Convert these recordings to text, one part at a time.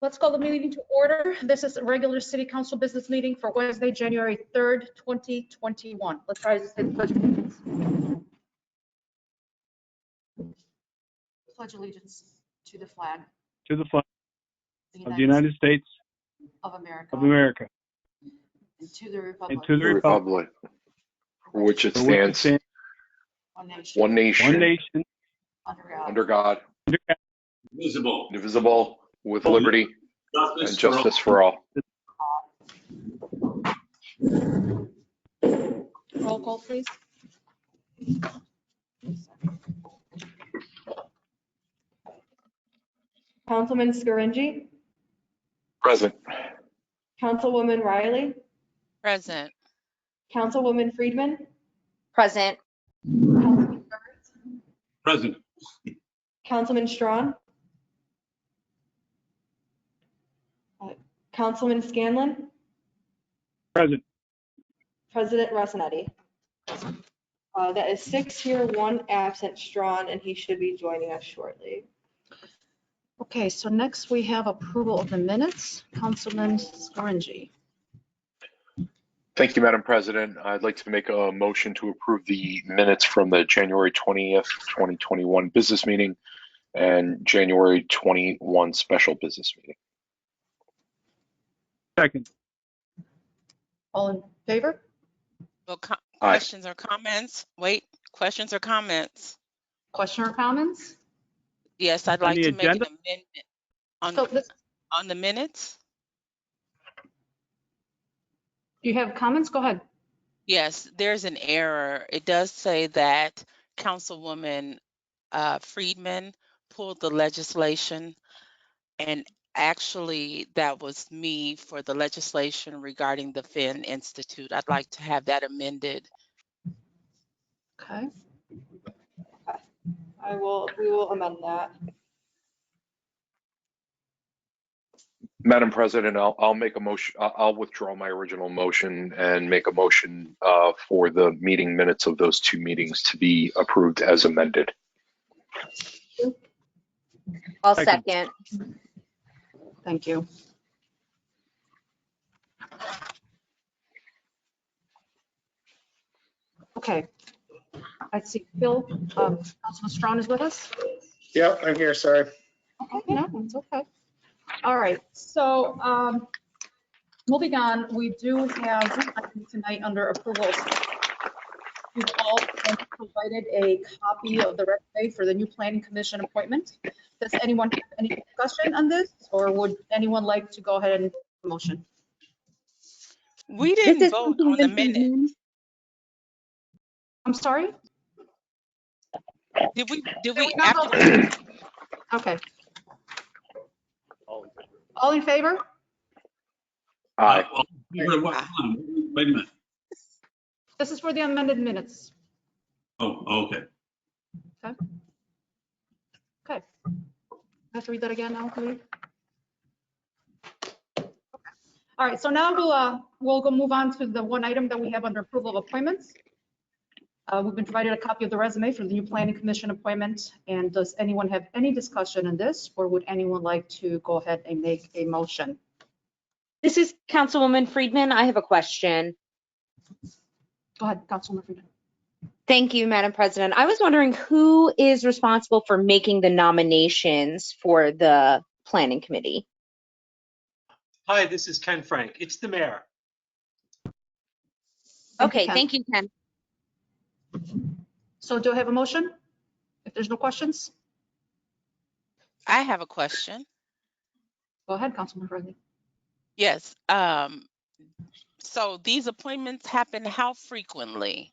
Let's call the meeting to order. This is a regular city council business meeting for Wednesday, January 3rd, 2021. Let's rise and say the pledge of allegiance. Pledge allegiance to the flag of the United States of America, and to the republic for which it stands, one nation, under God, indivisible, with liberty and justice for all. Roll call, please. Councilman Scaringi, Present. Councilwoman Riley, Present. Councilwoman Friedman, Present. Councilman Burns, Present. Councilman Strawn, Councilman Scanlon, Present. President Rossinetti. That is 6 here, 1 absent, Strawn, and he should be joining us shortly. Okay, so next we have approval of the minutes. Councilman Scaringi. Thank you, Madam President. I'd like to make a motion to approve the minutes from the January 20th, 2021 business meeting and January 21 special business meeting. Second. All in favor? Well, Aye. questions or comments? Wait, questions or comments? Question or comments? Yes, I'd On like the to make an agenda? amendment on the minutes. Do you have comments? Go ahead. Yes, there's an error. It does say that Councilwoman Friedman pulled the legislation, and actually that was me for the legislation regarding the Finn Institute. I'd like to have that amended. Okay. We will amend that. Madam President, I'll make a motion. I'll withdraw my original motion and make a motion for the meeting minutes of those two meetings to be approved as amended. I'll Second. second. Thank you. Okay. I see Phil, Councilman Strawn is with us. Yep, I'm here, sorry. Okay, no, it's okay. All right, so moving on, we do have tonight under approvals. We've all been provided a copy of the resume for the new planning commission appointment. Does anyone have any discussion on this, or would anyone like to go ahead and motion? We didn't vote on the minutes. I'm sorry? Did we not after vote? Okay. All in favor? Aye. Wait a minute. This is for the amended minutes. Oh, okay. Okay. I have to read that again now, please. Okay. All right, so now we'll go move on to the one item that we have under approval of appointments. We've been provided a copy of the resume for the new planning commission appointment. And does anyone have any discussion on this, or would anyone like to go ahead and make a motion? This is Councilwoman Friedman. I have a question. Go ahead, Councilwoman Friedman. Thank you, Madam President. I was wondering who is responsible for making the nominations for the planning committee? Hi, this is Ken Frank. It's the mayor. Okay, thank you, Ken. So do I have a motion? If there's no questions, I have a question. go ahead, Councilwoman Friedman. Yes. So these appointments happen how frequently?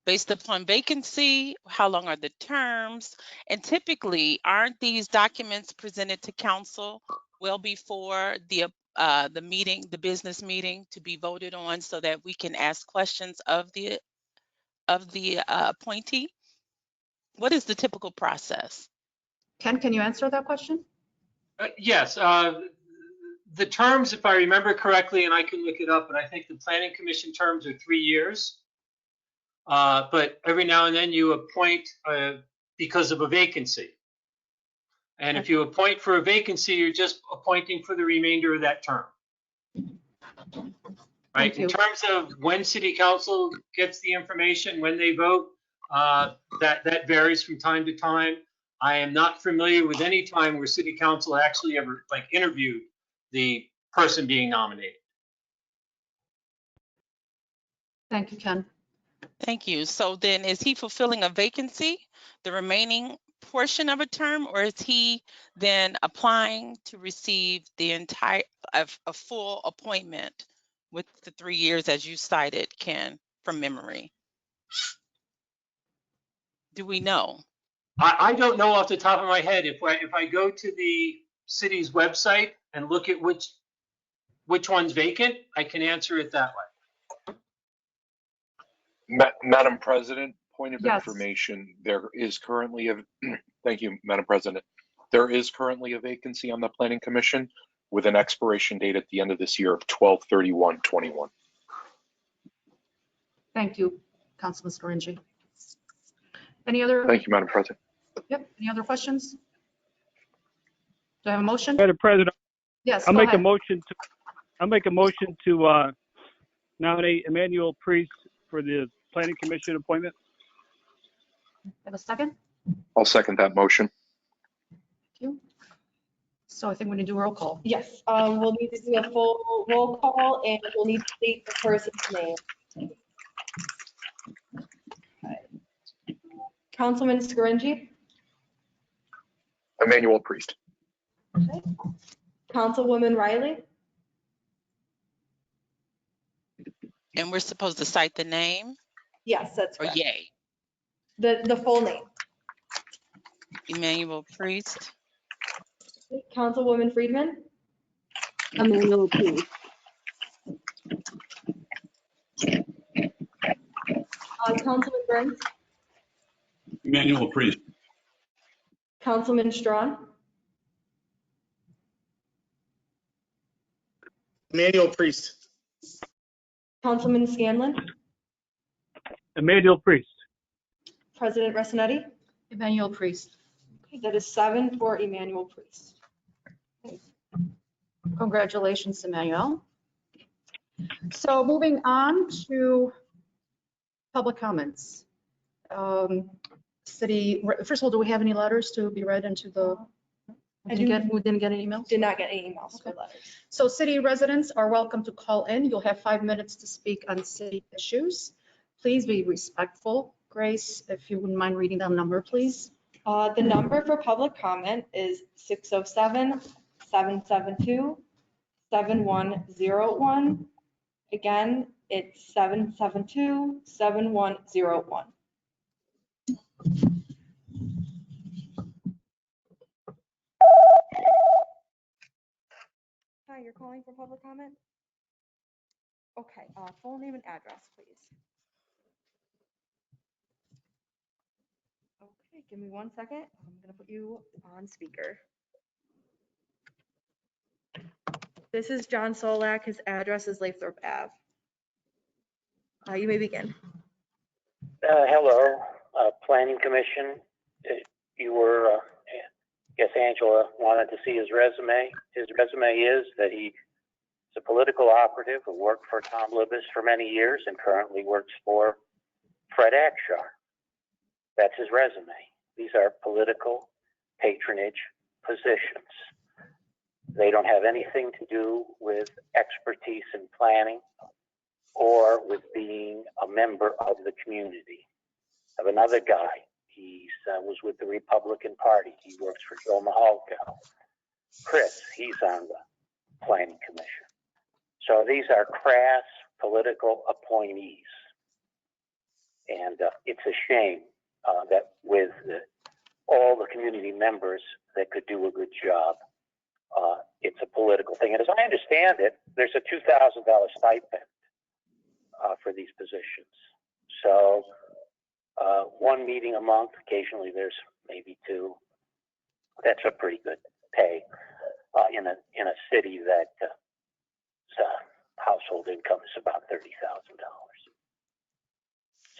Based upon vacancy, how long are the terms? And typically, aren't these documents presented to council well before the meeting, the business meeting, to be voted on so that we can ask questions of the appointee? What is the typical process? Ken, can you answer that question? Yes, the terms, if I remember correctly, and I can look it up, but I think the planning commission terms are 3 years. But every now and then you appoint because of a vacancy. And if you appoint for a vacancy, you're just appointing for the remainder of that term. Right? Thank you. In terms of when city council gets the information, when they vote, that varies from time to time. I am not familiar with any time where city council actually ever interviewed the person being nominated. Thank you, Ken. Thank you. So then is he fulfilling a vacancy, the remaining portion of a term, or is he then applying to receive the entire, a full appointment with the 3 years as you cited, Ken, from memory? Do we know? I don't know off the top of my head. If I go to the city's website and look at which one's vacant, I can answer it that way. Madam President, point of Yes. information, there is currently a, thank you, Madam President. There is currently a vacancy on the Planning Commission with an expiration date at the end of this year of 12/31/21. Thank you, Councilman Scaringi. Any other? Thank you, Madam President. Yep. Any other questions? Do I have a motion? Madam President, Yes, I'll go make a ahead. motion to nominate Emmanuel Priest for the Planning Commission appointment. Have a second? I'll second that motion. Thank you. So I think we need to do a roll call. Yes, we'll need to do a full roll call and we'll need to state the person's name. Okay. Councilman Scaringi, Emmanuel Priest. okay. Councilwoman Riley, And we're supposed to cite the name yes, that's or correct. yay? The full name. Emmanuel Priest. Councilwoman Friedman, Emmanuel Priest. Councilman Burns, Emmanuel Priest. Councilman Strawn, Emmanuel Priest. Councilman Scanlon, Emmanuel Priest. President Resinetti. Emmanuel Priest. Okay, that is 7 for Emmanuel Priest. Congratulations, Emmanuel. So moving on to public comments. First of all, do we have any letters to be read into the, we didn't get any emails? Did not get any emails or Okay. letters. So city residents are welcome to call in. You'll have 5 minutes to speak on city issues. Please be respectful. Grace, if you wouldn't mind reading that number, please. The number for public comment is 607-772-7101. Again, it's 772-7101. Hi, you're calling for public comment? Okay, full name and address, please. Okay, give me 1 second. I'm gonna put you on speaker. This is John Solak. His address is Lathrop Ave. You may begin. Hello, Planning Commission. You were, yes, Angela wanted to see his resume. His resume is that he's a political operative who worked for Tom Libas for many years and currently works for Fred Akshar. That's his resume. These are political patronage positions. They don't have anything to do with expertise in planning or with being a member of the community. I have another guy. He was with the Republican Party. He works for Joe Mahalka. Chris, he's on the Planning Commission. So these are crass political appointees. And it's a shame that with all the community members that could do a good job, it's a political thing. And as I understand it, there's a $2,000 stipend for these positions. So one meeting a month, occasionally there's maybe two. That's a pretty good pay in a city that household income is about $30,000.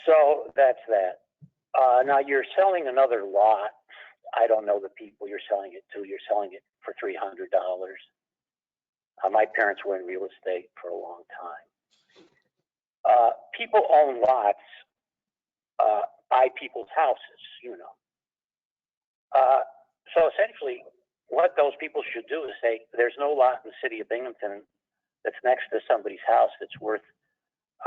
So that's that. Now you're selling another lot I don't know the people you're selling it to. You're selling it for $300. My parents were in real estate for a long time. People own lots by people's houses, you know. So essentially, what those people should do is say, there's no lot in the city of Binghamton that's next to somebody's house that's worth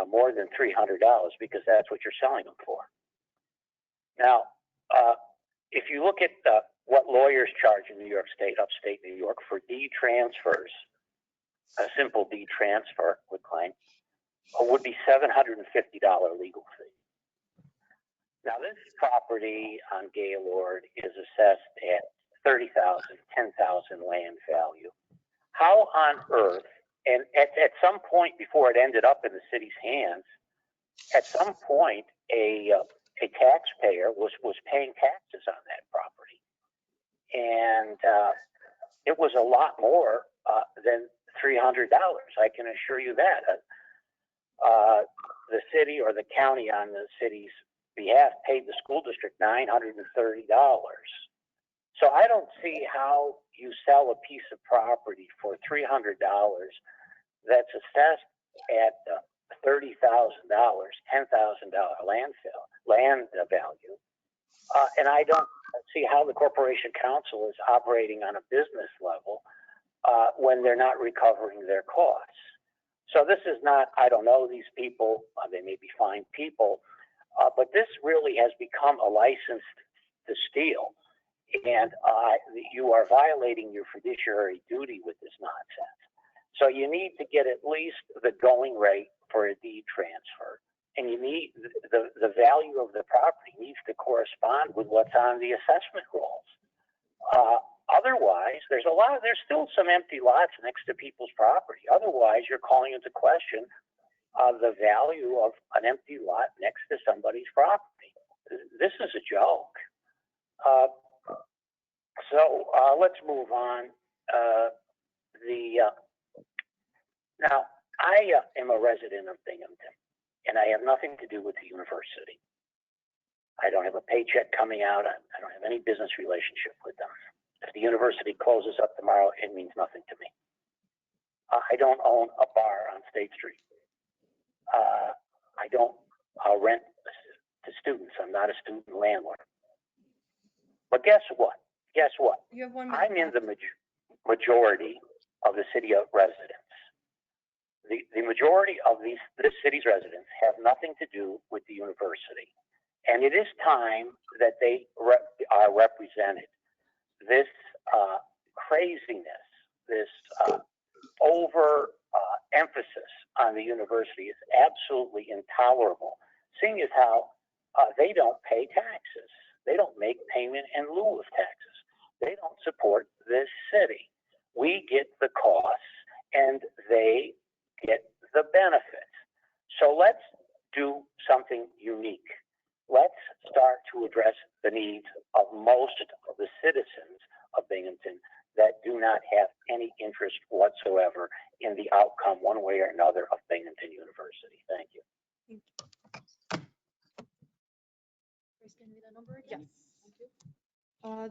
more than $300 because that's what you're selling them for. Now, if you look at what lawyers charge in New York State, upstate New York, for deed transfers, a simple deed transfer would claim, would be $750 legal fee. Now, this property on Gaylord is assessed at $30,000, $10,000 land value. How on earth, and at some point before it ended up in the city's hands, at some point a taxpayer was paying taxes on that property. And it was a lot more than $300. I can assure you that. The city or the county on the city's behalf paid the school district $930. So I don't see how you sell a piece of property for $300 that's assessed at $30,000, $10,000 land value. And I don't see how the Corporation Council is operating on a business level when they're not recovering their costs. So this is not, I don't know these people, they may be fine people, but this really has become a license to steal. And you are violating your fiduciary duty with this nonsense. So you need to get at least the going rate for a deed transfer. And you need the value of the property needs to correspond with what's on the assessment rolls. Otherwise, there's still some empty lots next to people's property. Otherwise, you're calling into question the value of an empty lot next to somebody's property. This is a joke. So let's move on. Now, I am a resident of Binghamton, and I have nothing to do with the university. I don't have a paycheck coming out. I don't have any business relationship with them. If the university closes up tomorrow, it means nothing to me. I don't own a bar on State Street. I don't rent to students. I'm not a student landlord. But guess what? Guess what? You have 1 minute. I'm in the majority of the city of residents. The majority of this city's residents have nothing to do with the university. And it is time that they are represented. This craziness, this emphasis on the university is absolutely intolerable, seeing as how they don't pay taxes. They don't make payment in lieu of taxes. They don't support this city. We get the costs and they get the benefits. So let's do something unique. Let's start to address the needs of most of the citizens of Binghamton that do not have any interest whatsoever in the outcome one way or another of Binghamton University. Thank you. Yes.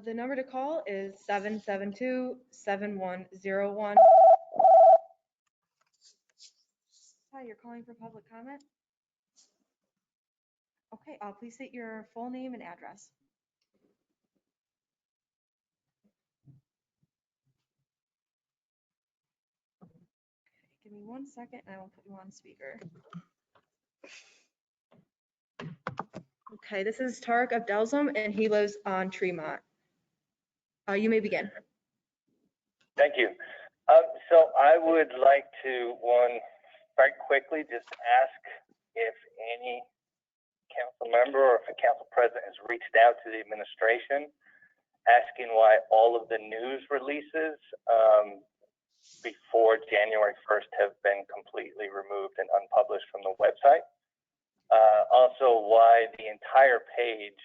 The number to call is 772-7101. Hi, you're calling for public comment? Okay, please state your full name and address. Okay, give me 1 second and I will put you on speaker. Okay, this is Tarek Abdelzam and he lives on Tremont. You may begin. Thank you. So I would like to, very quickly, just ask if any council member or if a council president has reached out to the administration asking why all of the news releases before January 1st have been completely removed and unpublished from the website. Also, why the entire page,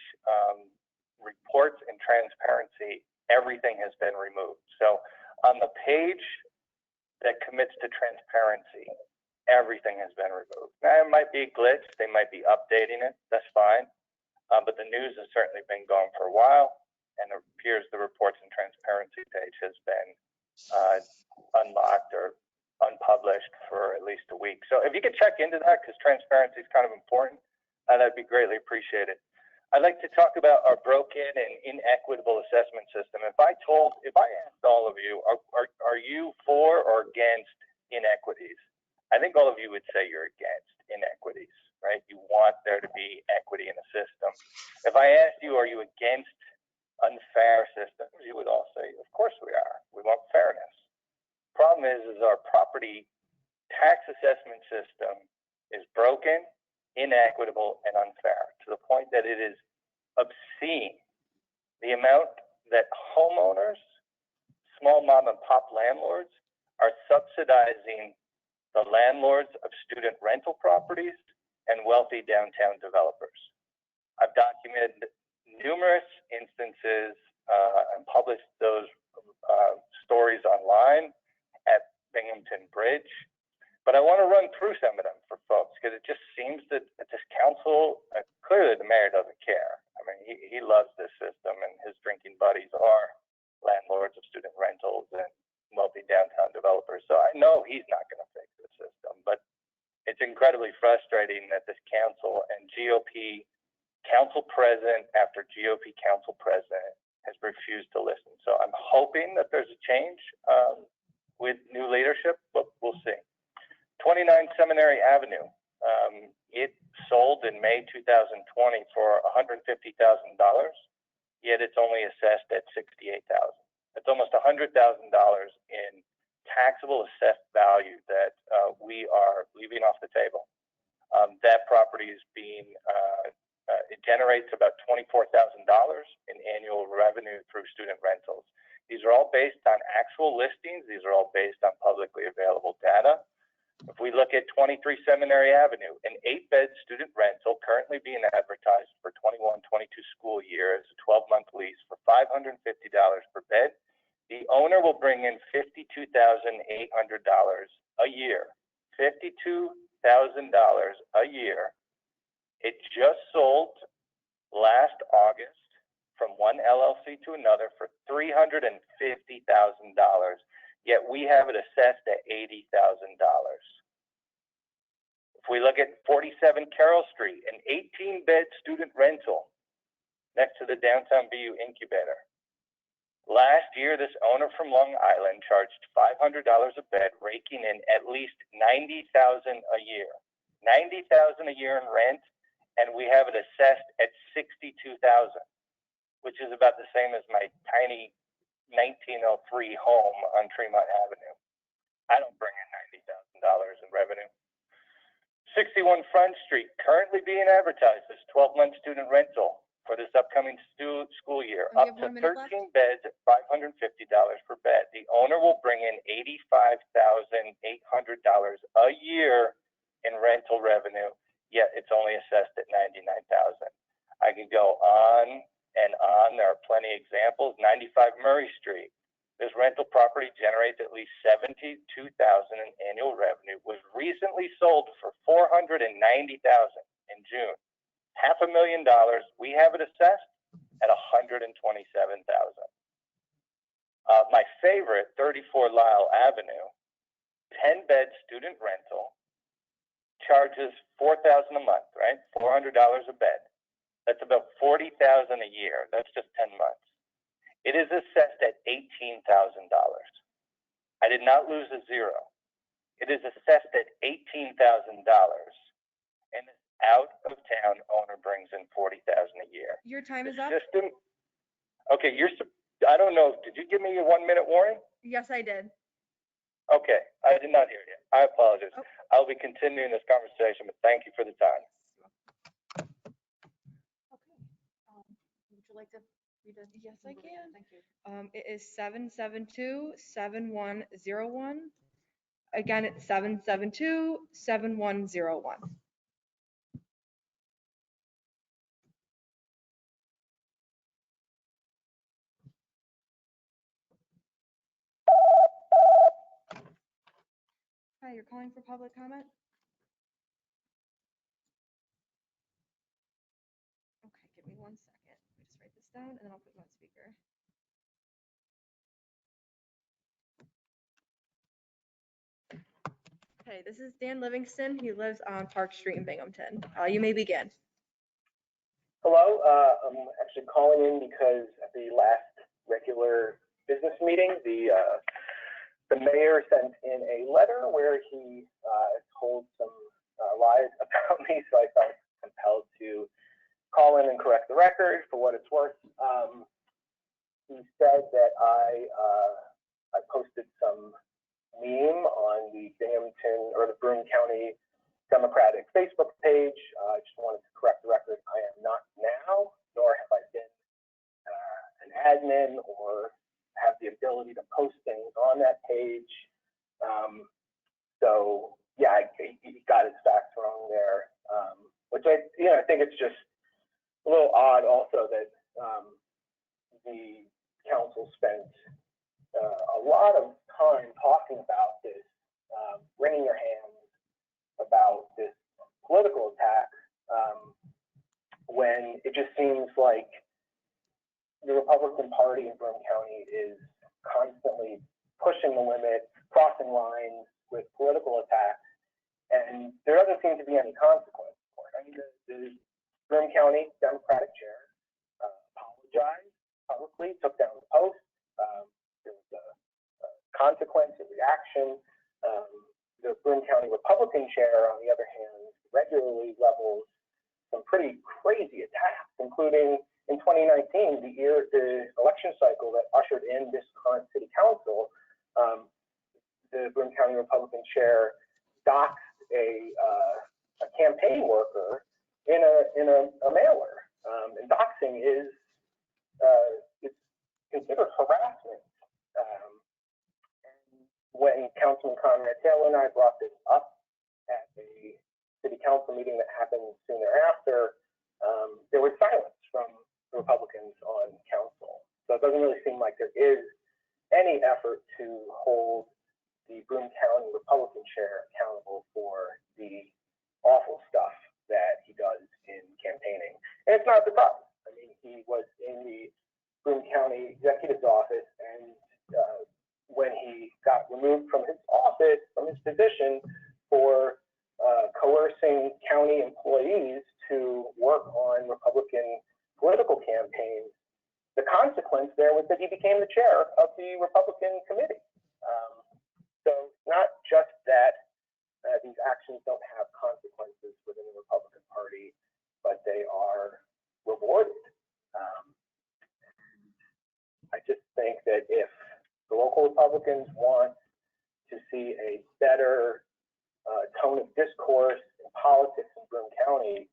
reports and transparency, everything has been removed. So on the page that commits to transparency, everything has been removed. Now, it might be a glitch. They might be updating it. That's fine. But the news has certainly been gone for a while. and it appears the reports and transparency page has been unlocked or unpublished for at least a week. So if you could check into that, because transparency is kind of important, that'd be greatly appreciated. I'd like to talk about our broken and inequitable assessment system. If I asked all of you, are you for or against inequities? I think all of you would say you're against inequities, right? You want there to be equity in the system. If I asked you, are you against unfair systems? You would all say, of course we are. We want fairness. Problem is our property tax assessment system is broken, inequitable, and unfair to the point that it is obscene. The amount that homeowners, small mom and pop landlords, are subsidizing the landlords of student rental properties and wealthy downtown developers. I've documented numerous instances and published those stories online at Binghamton Bridge. But I want to run through some of them for folks because it just seems that this council, clearly the mayor doesn't care. I mean, he loves this system and his drinking buddies are landlords of student rentals and wealthy downtown developers. So I know he's not going to fix the system, but it's incredibly frustrating that this council and GOP council president after GOP council president has refused to listen. So I'm hoping that there's a change with new leadership, but we'll see. 29 Seminary Avenue. It sold in May 2020 for $150,000, yet it's only assessed at $68,000. It's almost $100,000 in taxable assessed value that we are leaving off the table. That property is being, it generates about $24,000 in annual revenue through student rentals. These are all based on actual listings. These are all based on publicly available data. If we look at 23 Seminary Avenue, an 8-bed student rental currently being advertised for 21-22 school year as a 12-month lease for $550 per bed. The owner will bring in $52,800 a year. $52,000 a year. It just sold last August from one LLC to another for $350,000. Yet we have it assessed at $80,000. If we look at 47 Carroll Street, an 18-bed student rental next to the Downtown BU incubator. Last year, this owner from Long Island charged $500 a bed, raking in at least $90,000 a year. $90,000 a year in rent, and we have it assessed at $62,000, which is about the same as my tiny 1903 home on Tremont Avenue. I don't bring in $90,000 in revenue. 61 Front Street, currently being advertised as 12-month student rental for this upcoming school year, up to 13 beds at $550 per bed. The owner will bring in $85,800 a year in rental revenue, yet it's only assessed at $99,000. I could go on and on. There are plenty of examples. 95 Murray Street. This rental property generates at least $72,000 in annual revenue, was recently sold for $490,000 in June. $500,000. We have it assessed at $127,000. My favorite, 34 Lyle Avenue, 10-bed student rental, charges $4,000 a month, right? $400 a bed. That's about $40,000 a year. That's just 10 months. It is assessed at $18,000. I did not lose a zero. It is assessed at $18,000, and the out-of-town owner brings in $40,000 a year. Your time is up. System. Okay, I don't know. Did you give me a 1-minute warning? Yes, I did. Okay, I did not hear you. I apologize. Oh. I'll be continuing this conversation, but thank you for the time. Okay. Would you like to read it? Yes, I can. Thank you. It is 772-7101. Again, it's 772-7101. Hi, you're calling for public comment? Okay, give me 1 second. Let me just write this down and then I'll put you on speaker. Okay, this is Dan Livingston. He lives on Park Street in Binghamton. You may begin. Hello, I'm actually calling in because at the last regular business meeting, the mayor sent in a letter where he told some lies about me, so I felt compelled to call in and correct the record for what it's worth. He said that I posted some meme on the Binghamton or the Broome County Democratic Facebook page. I just wanted to correct the record. I am not now, nor have I been an admin or have the ability to post things on that page. So yeah, he got his facts wrong there, which I think it's just a little odd also that the council spent a lot of time talking about this, wringing their hands about this political attack, when it just seems like the Republican Party in Broome County is constantly pushing the limit, crossing lines with political attacks, and there doesn't seem to be any consequence for it. I mean, the Broome County Democratic chair apologized publicly, took down the post. There was a consequence, a reaction. The Broome County Republican chair, on the other hand, regularly levels some pretty crazy attacks, including in 2019, the election cycle that ushered in this current city council. The Broome County Republican chair doxed a campaign worker in a mailer, and doxing is it's considered harassment. When Councilman Conrad Taylor and I brought this up at a city council meeting that happened soon thereafter, there was silence from the Republicans on council. So it doesn't really seem like there is any effort to hold the Broome County Republican chair accountable for the awful stuff that he does in campaigning. And it's not a surprise. I mean, he was in the Broome County Executive's office, and when he got removed from his office, from his position, for coercing county employees to work on Republican political campaigns, the consequence there was that he became the chair of the Republican committee. So not just that these actions don't have consequences within the Republican Party, but they are rewarded. I just think that if the local Republicans want to see a better tone of discourse in politics in Broome County,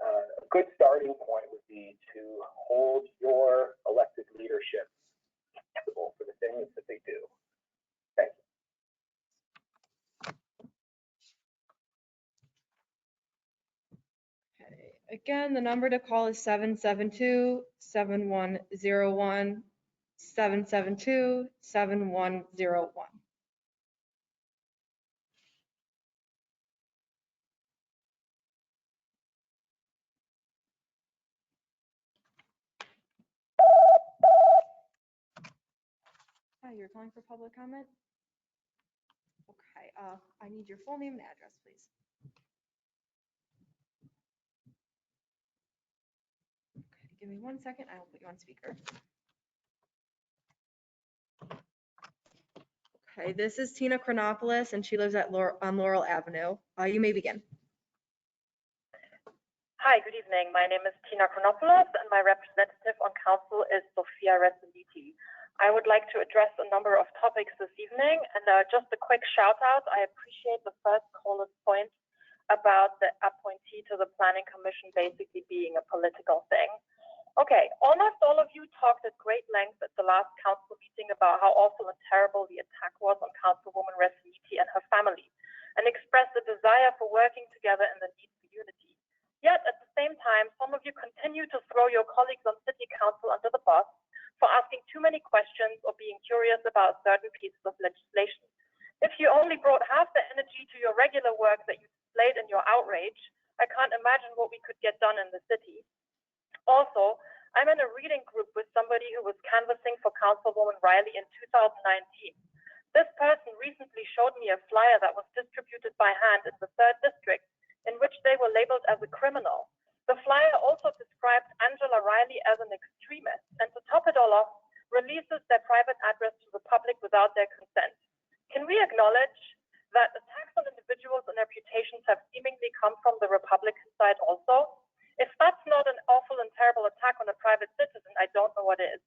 a good starting point would be to hold your elected leadership accountable for the things that they do. Thank you. Okay. Again, the number to call is 772-7101, 772-7101. Hi, you're calling for public comment? Okay, I need your full name and address, please. Okay, give me 1 second, I will put you on speaker. Okay, this is Tina Chronopoulos, and she lives at on Laurel Avenue. You may begin. Hi, good evening. My name is Tina Chronopoulos, and my representative on council is Sophia Resoliti. I would like to address a number of topics this evening, and just a quick shout out. I appreciate the first caller's point about the appointee to the Planning Commission basically being a political thing. Okay, almost all of you talked at great length at the last council meeting about how awful and terrible the attack was on Councilwoman Resoliti and her family, and expressed a desire for working together and the need for unity. Yet at the same time, some of you continue to throw your colleagues on city council under the bus for asking too many questions or being curious about certain pieces of legislation. If you only brought half the energy to your regular work that you displayed in your outrage, I can't imagine what we could get done in the city. Also, I'm in a reading group with somebody who was canvassing for Councilwoman Riley in 2019. This person recently showed me a flyer that was distributed by hand in the 3rd District, in which they were labeled as a criminal. The flyer also described Angela Riley as an extremist, and to top it all off, releases their private address to the public without their consent. Can we acknowledge that attacks on individuals and reputations have seemingly come from the Republican side also? If that's not an awful and terrible attack on a private citizen, I don't know what is.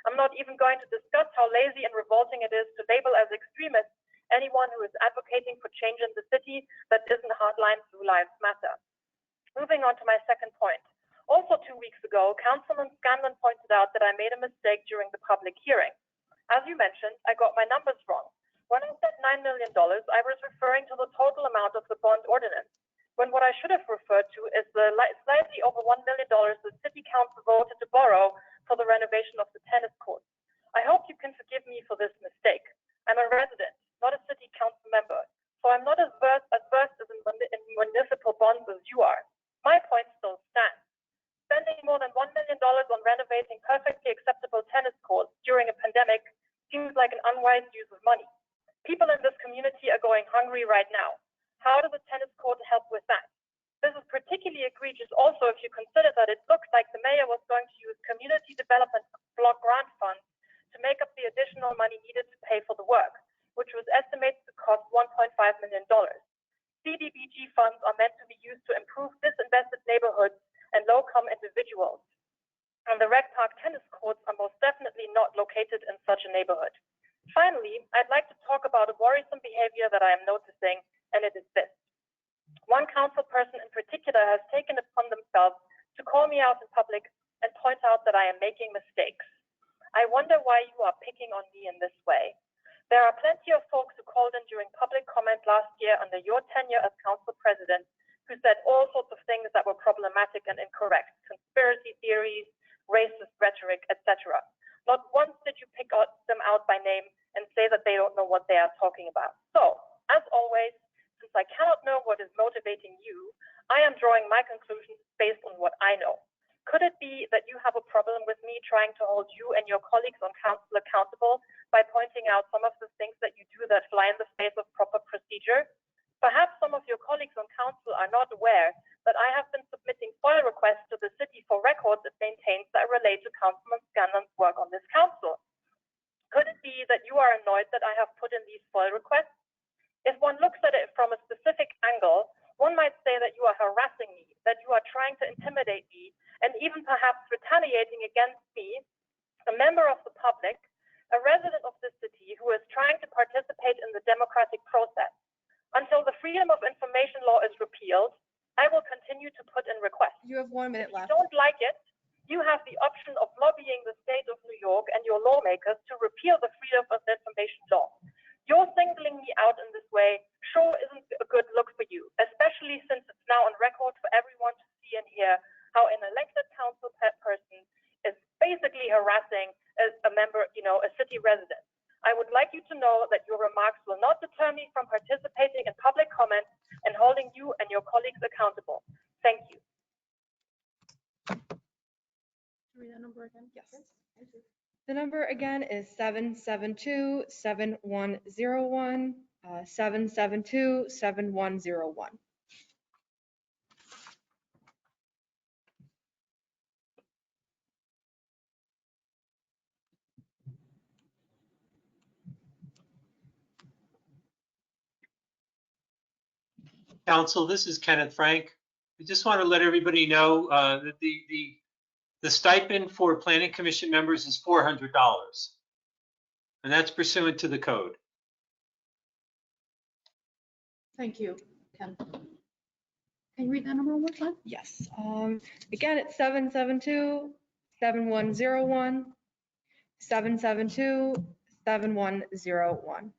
I'm not even going to discuss how lazy and revolting it is to label as extremists anyone who is advocating for change in the city that isn't hardline Blue Lives Matter. Moving on to my second point. Also 2 weeks ago, Councilman Scanlon pointed out that I made a mistake during the public hearing. As you mentioned, I got my numbers wrong. When I said $9 million, I was referring to the total amount of the bond ordinance, when what I should have referred to is the slightly over $1 million the City Council voted to borrow for the renovation of the tennis courts. I hope you can forgive me for this mistake. I'm a resident, not a City Council member, so I'm not as versed in municipal bonds as you are. My point still stands. Spending more than $1 million on renovating perfectly acceptable tennis courts during a pandemic seems like an unwise use of money. People in this community are going hungry right now. How does a tennis court help with that? This is particularly egregious also if you consider that it looks like the mayor was going to use community development block grant funds to make up the additional money needed to pay for the work, which was estimated to cost $1.5 million. CDBG funds are meant to be used to improve disinvested neighborhoods and low-income individuals. And the Rec Park tennis courts are most definitely not located in such a neighborhood. Finally, I'd like to talk about a worrisome behavior that I am noticing, and it is this. One council person in particular has taken it upon themselves to call me out in public and point out that I am making mistakes. I wonder why you are picking on me in this way. There are plenty of folks who called in during public comment last year under your tenure as council president who said all sorts of things that were problematic and incorrect, conspiracy theories, racist rhetoric, etc. Not once did you pick them out by name and say that they don't know what they are talking about. So, as always, since I cannot know what is motivating you, I am drawing my conclusions based on what I know. Could it be that you have a problem with me trying to hold you and your colleagues on council accountable by pointing out some of the things that you do that fly in the face of proper procedure? Perhaps some of your colleagues on council are not aware that I have been submitting FOIL requests to the city for records it maintains that relate to Councilman Scanlon's work on this council. Could it be that you are annoyed that I have put in these FOIL requests? If one looks at it from a specific angle, one might say that you are harassing me, that you are trying to intimidate me, and even perhaps retaliating against me, a member of the public, a resident of the city who is trying to participate in the democratic process. Until the Freedom of Information law is repealed, I will continue to put in requests. You have 1 minute left. If you don't like it, you have the option of lobbying the state of New York and your lawmakers to repeal the Freedom of Information law. Your singling me out in this way sure isn't a good look for you, especially since it's now on record for everyone to see and hear how an elected council person is basically harassing a member, a city resident. I would like you to know that your remarks will not deter me from participating in public comment and holding you and your colleagues accountable. Thank you. Read that number again? Yes. The number again is 772-7101, 772-7101. Council, this is Kenneth Frank. I just want to let everybody know that the stipend for planning commission members is $400, and that's pursuant to the code. Thank you, Ken. Can you read that number one more time? Yes. Again, it's 772-7101, 772-7101.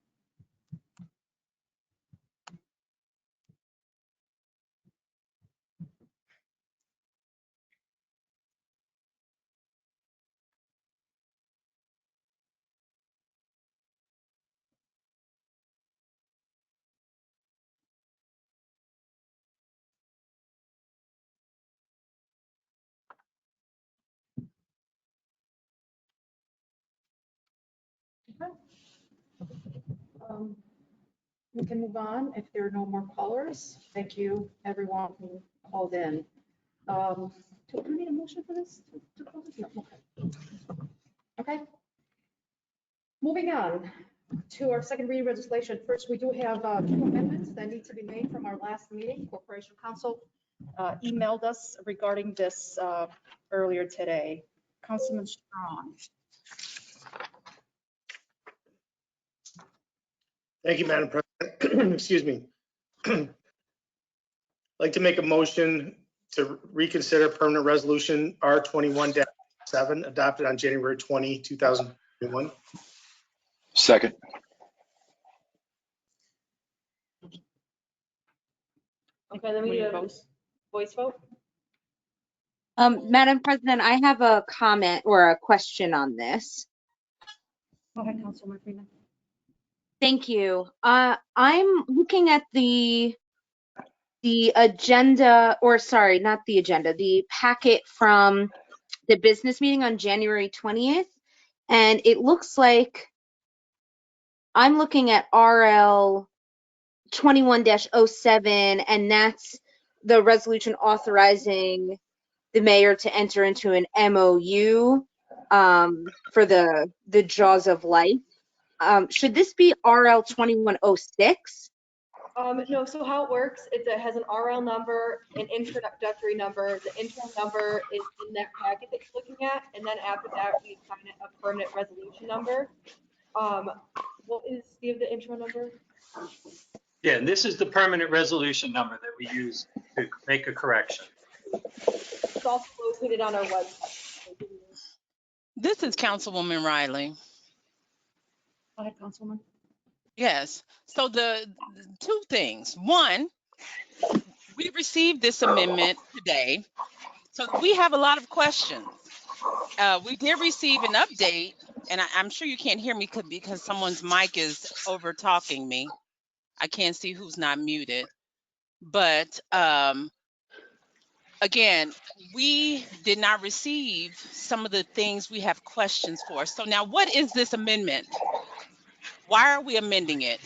We can move on if there are no more callers. Thank you, everyone who called in. Do we need a motion for this? To close this? No, okay. Okay. Moving on to our second reading legislation. First, we do have 2 amendments that need to be made from our last meeting. Corporation Counsel emailed us regarding this earlier today. Councilman Strong. Thank you, Madam President. Excuse me. I'd like to make a motion to reconsider permanent resolution R21-7 adopted on January 20, 2021. Second. Okay, then we need a voice vote. Madam President, I have a comment or a question on this. Go ahead, Councilman Freeman. Thank you. I'm looking at the agenda, or sorry, not the agenda, the packet from the business meeting on January 20th, and it looks like I'm looking at RL 21-07, and that's the resolution authorizing the mayor to enter into an MOU for the Jaws of Life. Should this be RL 2106? No, so how it works, it has an RL number, an introductory number. The intro number is in that packet that you're looking at, and then after that, we assign it a permanent resolution number. What is the intro number? Yeah, and this is the permanent resolution number that we use to make a correction. It's also located on our website. This is Councilwoman Riley. Go ahead, Councilwoman. Yes. So the 2 things. One, we received this amendment today, so we have a lot of questions. We did receive an update, and I'm sure you can't hear me because someone's mic is over talking me. I can't see who's not muted. But again, we did not receive some of the things we have questions for. So now, what is this amendment? Why are we amending it?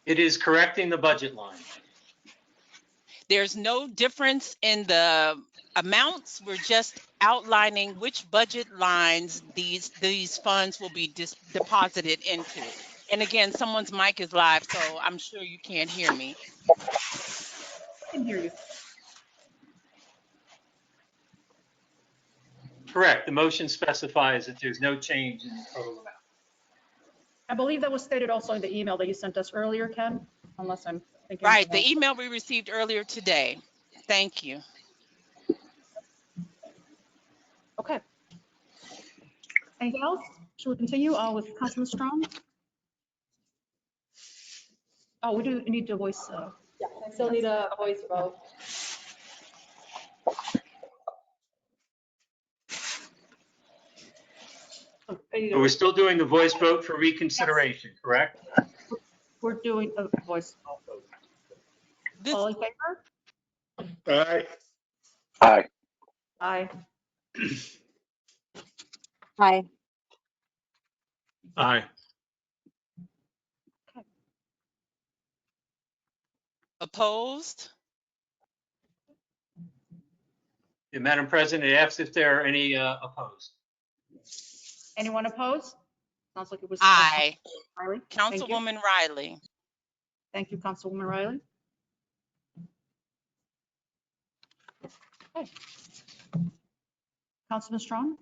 It is correcting the budget line. There's no difference in the amounts. We're just outlining which budget lines these funds will be deposited into. And again, someone's mic is live, so I'm sure you can't hear me. I can hear you. Correct. The motion specifies that there's no change in the total amount. I believe that was stated also in the email that you sent us earlier, Ken, unless I'm thinking. Right, the email we received earlier today. Thank you. Okay. Anything else? Should we continue with Councilman Strong? Oh, we do need to voice. Yeah, I still need a voice vote. Oh, But we're still doing the voice vote for reconsideration, correct? we're doing a voice vote. All in favor? Aye. Aye. Aye. Hi. Aye. Opposed? Yeah, Madam President, it asks if there are any opposed. Anyone opposed? Sounds like it was. Aye. Riley. Thank you. Councilwoman Riley. Thank you, Councilwoman Riley. Okay. Councilman Strong?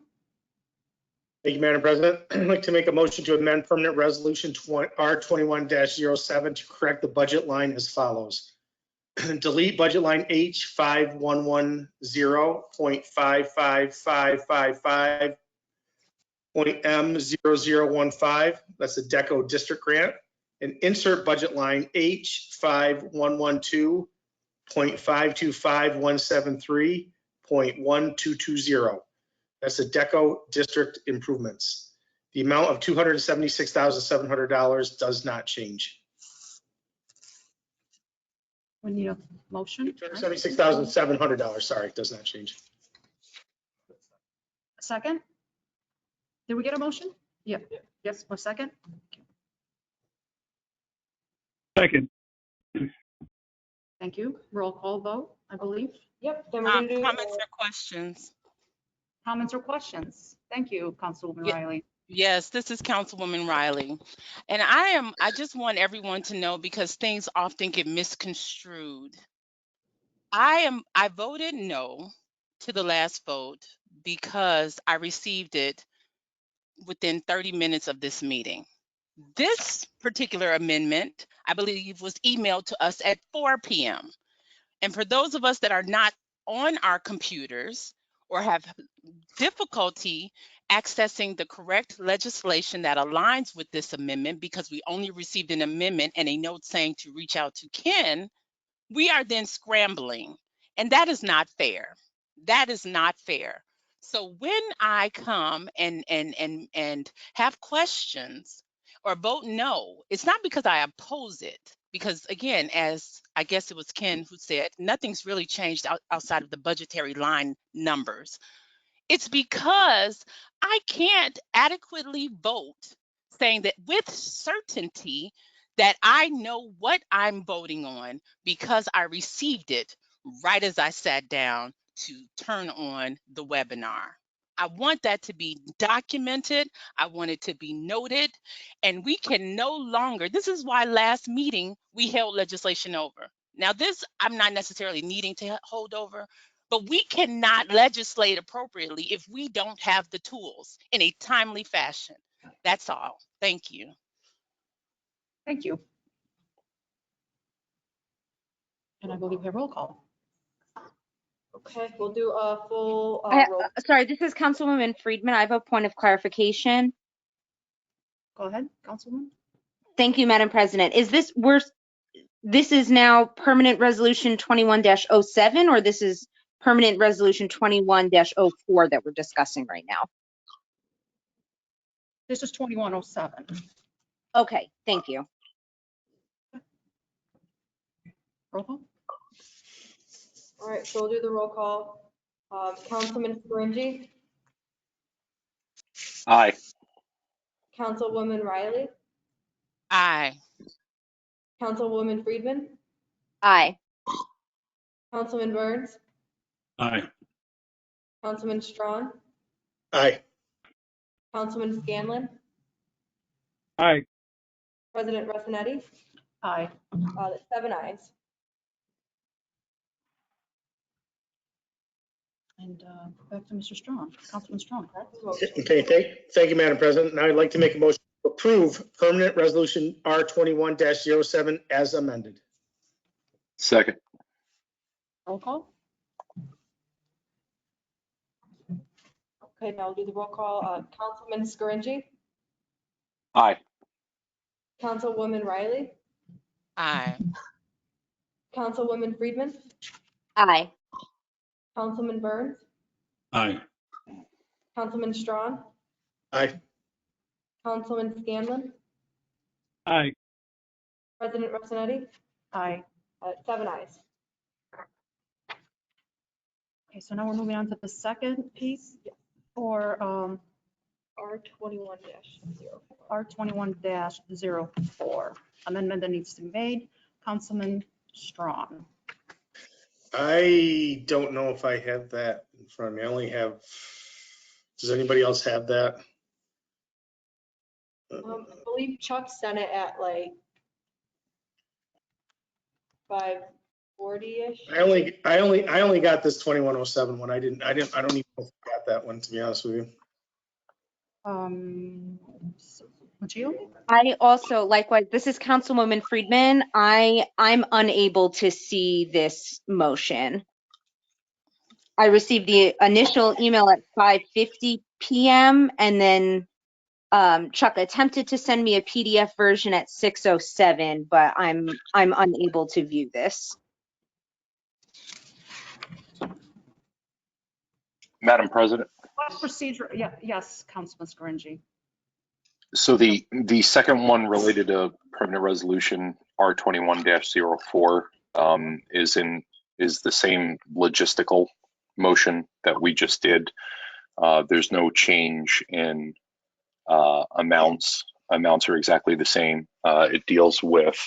Thank you, Madam President. I'd like to make a motion to amend permanent resolution R21-07 to correct the budget line as follows. Delete budget line H5110.55555.M0015. That's the DECO district grant. And insert budget line H5112.525173.1220. That's the DECO district improvements. The amount of $276,700 does not change. We need a motion. $276,700, sorry, does not change. Second? Did we get a motion? Yeah. Yes, a second? Second. Thank you. Roll call vote, I believe. Yep, then we're gonna do. Comments or questions? Comments or questions? Thank you, Councilwoman Yeah. Riley. Yes, this is Councilwoman Riley. And I just want everyone to know, because things often get misconstrued. I voted no to the last vote because I received it within 30 minutes of this meeting. This particular amendment, I believe, was emailed to us at 4 p.m. And for those of us that are not on our computers or have difficulty accessing the correct legislation that aligns with this amendment, because we only received an amendment and a note saying to reach out to Ken, we are then scrambling. And that is not fair. That is not fair. So when I come and have questions or vote no, it's not because I oppose it. Because again, as I guess it was Ken who said, nothing's really changed outside of the budgetary line numbers. It's because I can't adequately vote saying that with certainty that I know what I'm voting on because I received it right as I sat down to turn on the webinar. I want that to be documented. I want it to be noted. And we can no longer, this is why last meeting we held legislation over. Now this, I'm not necessarily needing to hold over, but we cannot legislate appropriately if we don't have the tools in a timely fashion. That's all. Thank you. Thank you. And I believe we have roll call. Okay, we'll do a full roll. Sorry, this is Councilwoman Friedman. I have a point of clarification. Go ahead, Councilwoman. Thank you, Madam President. This is now permanent resolution 21-07, or this is permanent resolution 21-04 that we're discussing right now? This is 2107. Okay, thank you. Roll call. All right, so we'll do the roll call. Councilman Scaringi, Aye. Councilwoman Riley, Aye. Councilwoman Friedman, Aye. Councilman Burns, Aye. Councilman Strawn, Aye. Councilman Scanlon, Aye. President Rossetti, Aye. that's 7 ayes. And back to Mr. Strong, Councilman Strong, correct? Okay, thank you, Madam President. Now I'd like to make a motion to approve permanent resolution R21-07 as amended. Second. Roll call. Okay, now we'll do the roll call. Councilman Scaringi, Aye. Councilwoman Riley, Aye. Councilwoman Friedman, Aye. Councilman Burns, Aye. Councilman Strawn, Aye. Councilman Scanlon, Aye. President Rossetti, Aye. 7 ayes. Okay, so now we're moving on to the second piece for R21-0. R21-04. Amendment that needs to be made. Councilman Strong. I don't know if I have that in front of me. I only have, does anybody else have that? I believe Chuck sent it at like 5:40-ish. I only got this 2107 one. I don't even know if I got that one, to be honest with you. Machio? I also, likewise, this is Councilwoman Friedman. I'm unable to see this motion. I received the initial email at 5:50 p.m. and then Chuck attempted to send me a PDF version at 6:07, but I'm unable to view this. Madam President. Procedure, yeah, yes, Councilman Scaringi. So the second one related to permanent resolution R21-04 is the same logistical motion that we just did. There's no change in Amounts are exactly the same. It deals with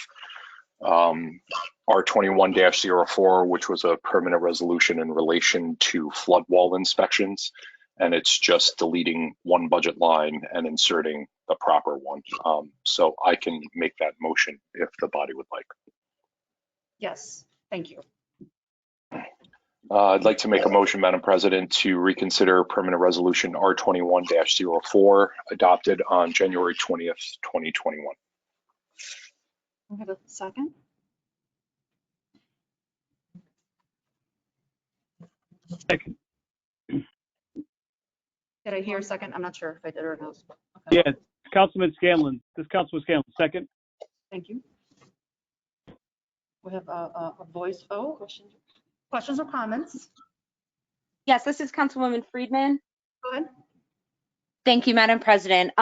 R21-04, which was a permanent resolution in relation to flood wall inspections. And it's just deleting one budget line and inserting the proper one. So I can make that motion if the body would like. Yes, thank you. I'd like to make a motion, Madam President, to reconsider permanent resolution R21-04 adopted on January 20th, 2021. We have a second. Second. Did I hear a second? I'm not sure if I did or not. Okay. Yeah, Councilman Scanlon. This Councilman Scanlon, second. Thank you. We have a voice vote. Questions or comments? Yes, this is Councilwoman Friedman. Go ahead. Thank you, Madam President.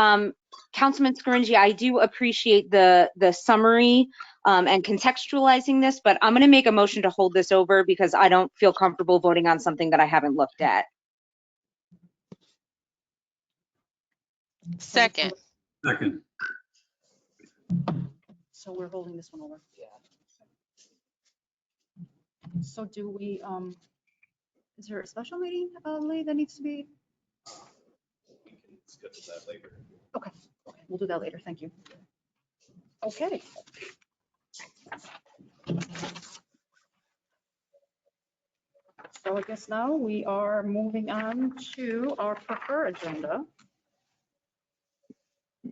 Councilman Scaringi, I do appreciate the summary and contextualizing this, but I'm going to make a motion to hold this over because I don't feel comfortable voting on something that I haven't looked at. Second. Second. So we're holding this one over. Yeah. So do we, is there a special meeting, Lee, that needs to be? Schedule that later. Okay, we'll do that later. Thank you. Okay. So I guess now we are moving on to our preferred agenda.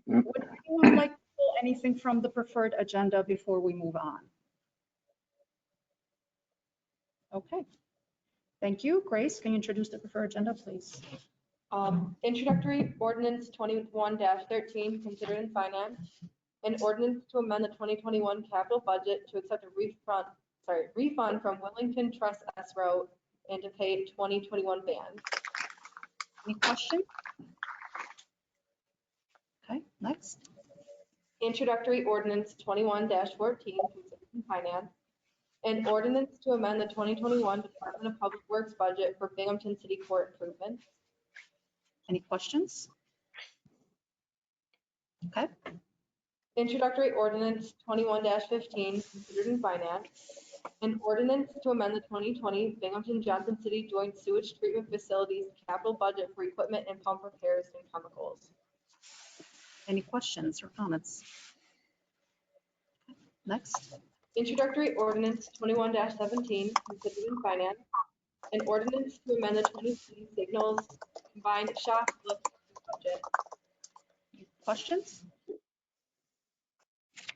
Would anyone like to pull anything from the preferred agenda before we move on? Okay. Thank you. Grace, can you introduce the preferred agenda, please? Introductory ordinance 21-13, considered in finance. An ordinance to amend the 2021 capital budget to accept a refund from Wellington Trust escrow and to pay 2021 bans. Any questions? Okay, next. Introductory ordinance 21-14, considered in finance. An ordinance to amend the 2021 Department of Public Works budget for Binghamton City Court improvements. Any questions? Okay. Introductory ordinance 21-15, considered in finance. An ordinance to amend the 2020 Binghamton Johnson City Joint Sewage Treatment Facilities capital budget for equipment and pump repairs and chemicals. Any questions or comments? Next. Introductory ordinance 21-17, considered in finance. An ordinance to amend the 2020 signals combined shop lift budget. Any questions?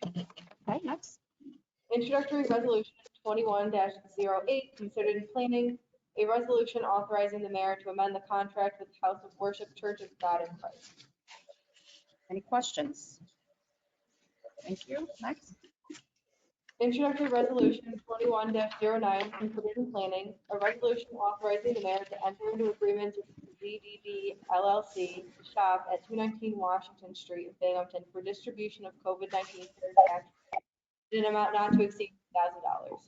Okay, next. Introductory resolution 21-08, considered in planning. A resolution authorizing the mayor to amend the contract with House of Worship Church of God in Christ. Any questions? Thank you. Next. Introductory resolution 21-09, considered in planning. A resolution authorizing the mayor to enter into agreements with ZDD LLC shop at 219 Washington Street in Binghamton for distribution of COVID-19 care tax in an amount not to exceed $1,000.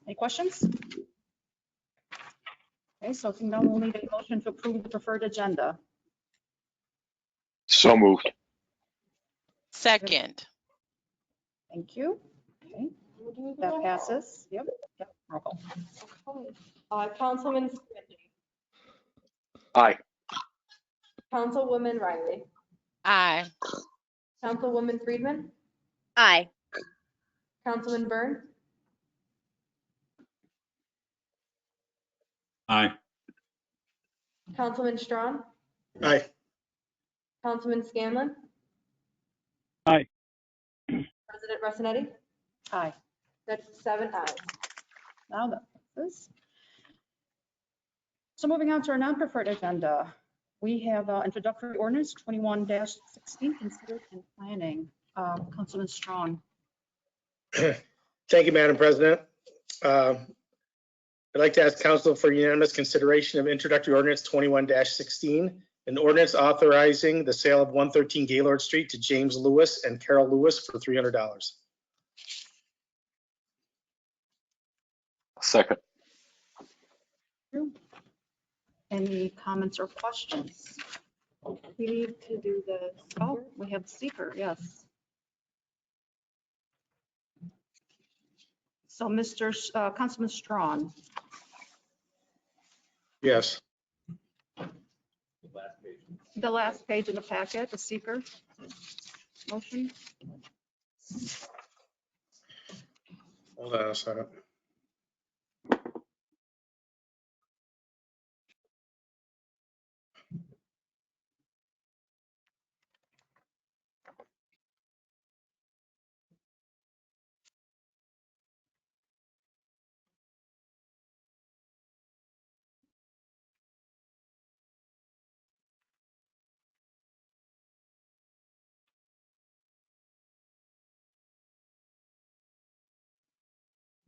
Any questions? Okay, so now we'll need a motion to approve the preferred agenda. So moved. Second. Thank you. Okay, that passes. Yep. Roll call. Okay. Councilman Scaringi. Aye. Councilwoman Riley. Aye. Councilwoman Friedman. Aye. Councilman Byrne. Aye. Councilman Strawn. Aye. Councilman Scanlon. Aye. President Rossetti. Aye. That's 7 ayes. Now that passes. So moving on to our non-preferred agenda, we have introductory ordinance 21-16, considered in planning. Councilman Strawn. Thank you, Madam President. I'd like to ask council for unanimous consideration of introductory ordinance 21-16, an ordinance authorizing the sale of 113 Gaylord Street to James Lewis and Carol Lewis for $300. Second. Any comments or questions? We need to do the, oh, we have the seeker, yes. So Mr. Councilman Strawn, Yes. the last page in the packet, the seeker motion. Hold on a second.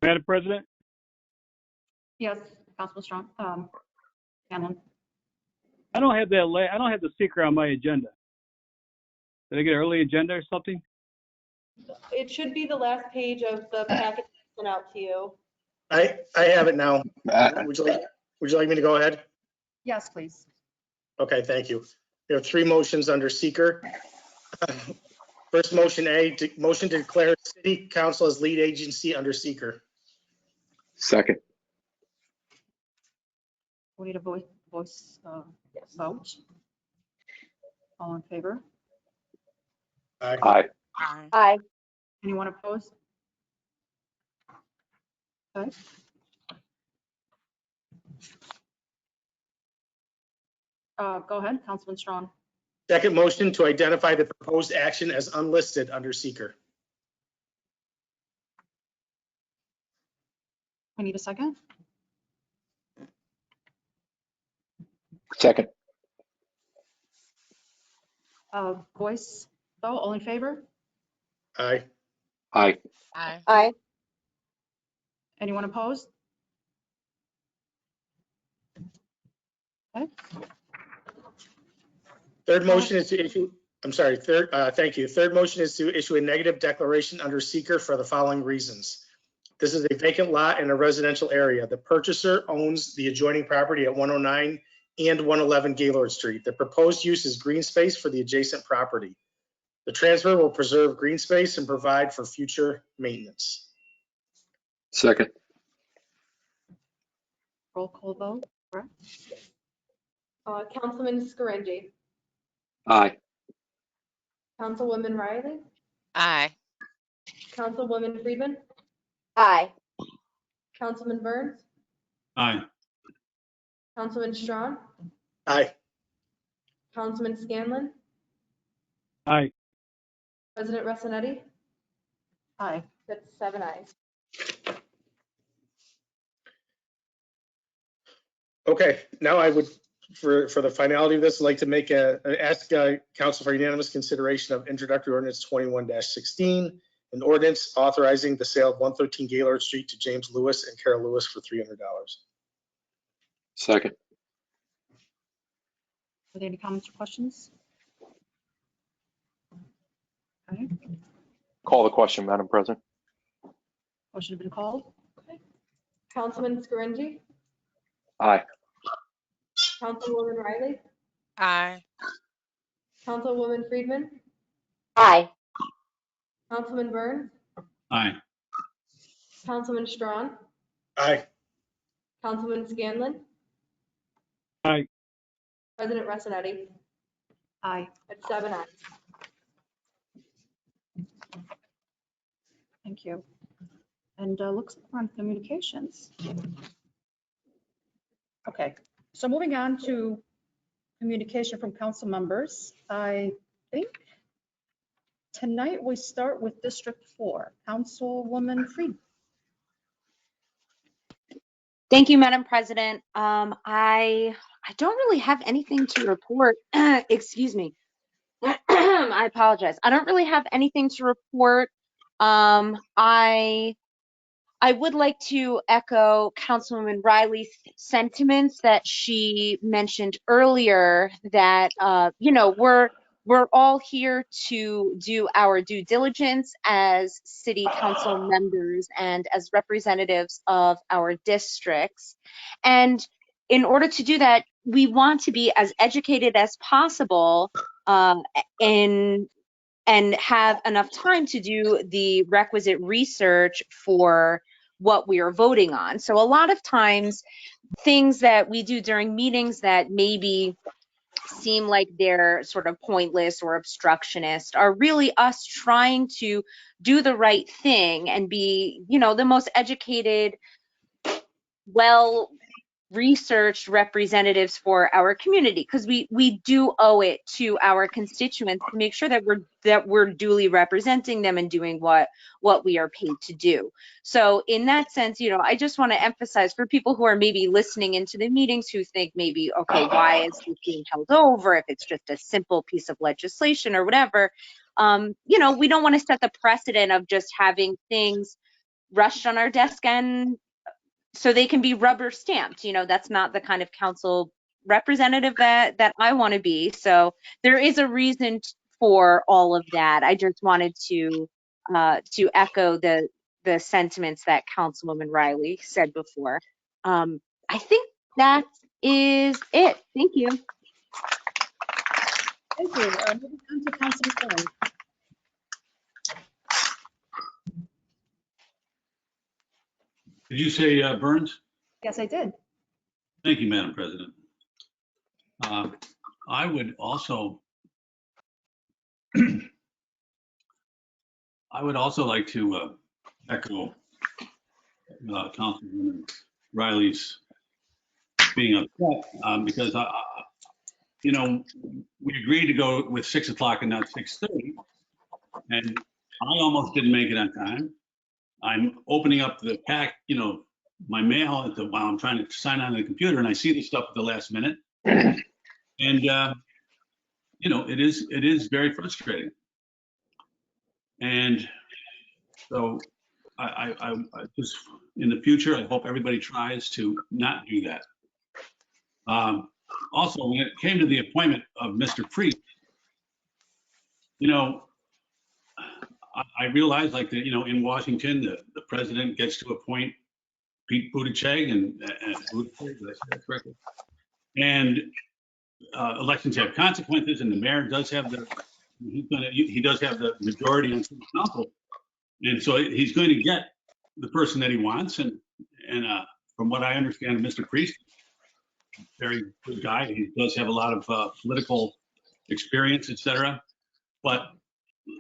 Madam President, Yes, Councilman Strawn, Hanlon. I don't have I don't have the seeker on my agenda. Did I get an early agenda or something? It should be the last page of the packet sent out to you. I have it now. Would you like me to go ahead? Yes, please. Okay, thank you. There are three motions under seeker. First motion A, motion to declare city council as lead agency under seeker. Second. We need a voice vote. All in favor? Aye. Aye. Aye. Aye. Anyone opposed? Okay. Go ahead, Councilman Strawn. Second motion to identify the proposed action as unlisted under seeker. We need a second. Second. Voice vote, all in favor? Aye. Aye. Aye. Aye. Anyone opposed? Okay. Third motion is to issue, I'm sorry, thank you. Third motion is to issue a negative declaration under seeker for the following reasons. This is a vacant lot in a residential area. The purchaser owns the adjoining property at 109 and 111 Gaylord Street. The proposed use is green space for the adjacent property. The transfer will preserve green space and provide for future maintenance. Second. Roll call vote. Correct. Councilman Scaringi, Aye. Councilwoman Riley, Aye. Councilwoman Friedman, Aye. Councilman Burns, Aye. Councilman Strawn, Aye. Councilman Scanlon, Aye. President Ressinetti. Aye. That's 7 ayes. Okay, now I would, for the finality of this, like to make ask council for unanimous consideration of introductory ordinance 21-16, an ordinance authorizing the sale of 113 Gaylord Street to James Lewis and Carol Lewis for $300. Second. Are there any comments or questions? Okay. Call the question, Madam President. Motion has been called. Councilman Scaringi, Aye. Councilwoman Riley, Aye. Councilwoman Friedman, Aye. Councilman Burns, Aye. Councilman Strawn, Aye. Councilman Scanlon, Aye. President Ressinetti. Aye. That's 7 ayes. Thank you. And looks like we're on communications. Okay, so moving on to communication from council members. I think tonight we start with District 4, Councilwoman Friedman. Thank you, Madam President. I don't really have anything to report. Excuse me. I apologize. I don't really have anything to report. I would like to echo Councilwoman Riley's sentiments that she mentioned earlier that, we're all here to do our due diligence as city council members and as representatives of our districts. And in order to do that, we want to be as educated as possible, and have enough time to do the requisite research for what we are voting on. So a lot of times, things that we do during meetings that maybe seem like they're sort of pointless or obstructionist are really us trying to do the right thing and be, the most educated, well researched representatives for our community, because we do owe it to our constituents to make sure that we're duly representing them and doing what we are paid to do. So in that sense, I just want to emphasize for people who are maybe listening into the meetings who think maybe, okay, why is this being held over if it's just a simple piece of legislation or whatever, we don't want to set the precedent of just having things rushed on our desk and so they can be rubber stamped. That's not the kind of council representative that I want to be. So there is a reason for all of that. I just wanted to echo the sentiments that Councilwoman Riley said before. I think that is it. Thank you. Thank you. Moving on to Councilman Thorne. Did you say Burns? Yes, I did. Thank you, Madam President. I would also like to echo Councilwoman Riley's being upset because we agreed to go with 6 o'clock and not 6:30, and I almost didn't make it on time. I'm opening up the pack, my mail while I'm trying to sign on the computer, and I see the stuff at the last minute, and it is very frustrating. And so I just, in the future, I hope everybody tries to not do that. Also, when it came to the appointment of Mr. Priest, I realized, like, in Washington, the president gets to appoint Pete Buttigieg and elections have consequences, and the mayor does have he does have the majority on city council, and so he's going to get the person that he wants. And from what I understand, Mr. Priest, very good guy. He does have a lot of political experience, etc. But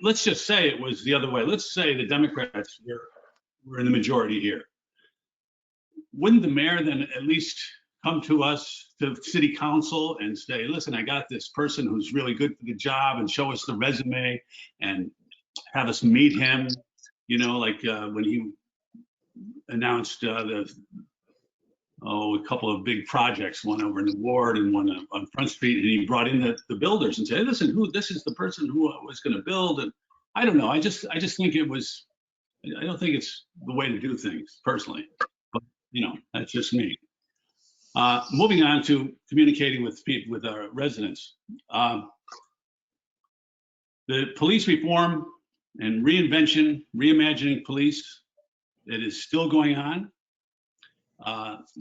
let's just say it was the other way. Let's say the Democrats were in the majority here. Wouldn't the mayor then at least come to us, to city council, and say, listen, I got this person who's really good for the job, and show us the resume and have us meet him, like when he announced a couple of big projects, one over in the ward and one on Front Street, and he brought in the builders and said, hey, listen, this is the person who was going to build. And I don't know, I just think I don't think it's the way to do things personally, but that's just me. Moving on to communicating with people, with our residents. The police reform and reimagining police, it is still going on.